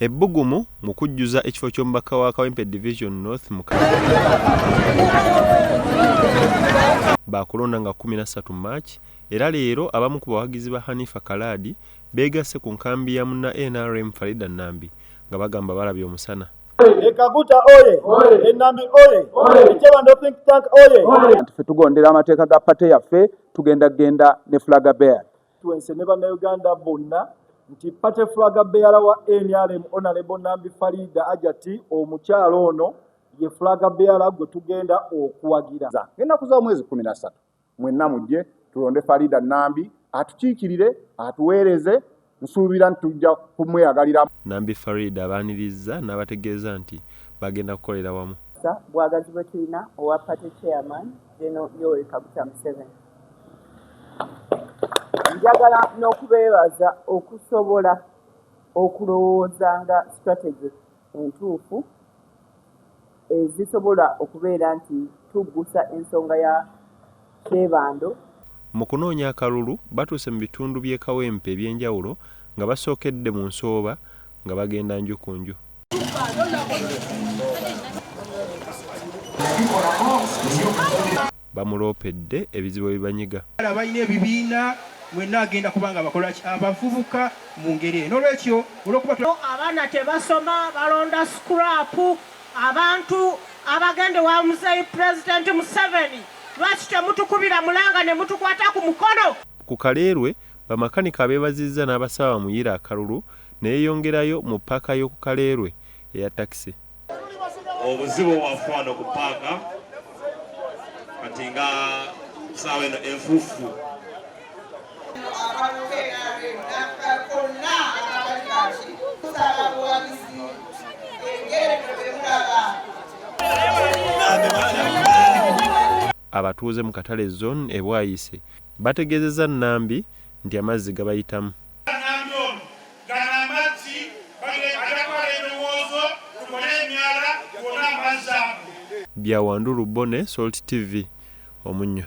Ebbugumu mu kujjuza ekifo ky'omubaka wa Kawempe Division North mu bakulonda nga 13 March era leero abamu ku bawagizi ba Hanifa Kaladi beegasse ku nkambi ya munna NRM Farida Nambi nga bagamba balabye omusana. Ekaguta oye, Enambi oye, Ekyebando think tank oye. Ffe tugondera amateeka ga pate yaffe tugenda ne flaga bear. Tuwense ne bannayuganda bonna nti pate flaga bear wa NRM Honorable Nambi Farida Ajati omukyalo ono ye flaga bear gwe tugenda okuwagira. Ngenda kuza omwezi 13 mwenna mujje tulonde Farida Nambi atukiikirire atuweereze nsuubira ntujja kumweyagalira. Nambi Farida abaniriza n'abategeeza nti bagenda kukolera wamu. Bwagazi bwe tulina owa party chairman General Yoweri Kaguta Museveni. Njagala n'okubeebaza okusobola okulowoozanga strategy entuufu ezisobola okubeera nti tuggusa ensonga ya Kyebando. Mu kunoonya akalulu batuuse mu bitundu by'e Kawempe eby'enjawulo nga basookedde mu Nsooba nga bagenda nju ku nju. Bamuloopedde ebizibu ebibanyiga. Abalina ebibiina mwenna agenda kubanga bakola abavubuka mu ngeri n'olwekyo olw'okuba abaana tebasoma balonda scrap abantu abagende wa muzeyi President Museveni lwaki temutukubira mulanga ne mutukwata ku mukono. Ku Kaleerwe bamakanika beebazizza n'abasaba bamuyira akalulu neeyongerayo mu paaka y'oku Kaleerwe eya takisi. Obuzibu bwaffe wano ku paaka kati nga ssaawa eno enfuufu. Abatuuze mu Katale zone e Bwayise bategeezezza Nambi nti amazzi gabayitamu. Byawandulu Bone, Salt TV, Omunnyo.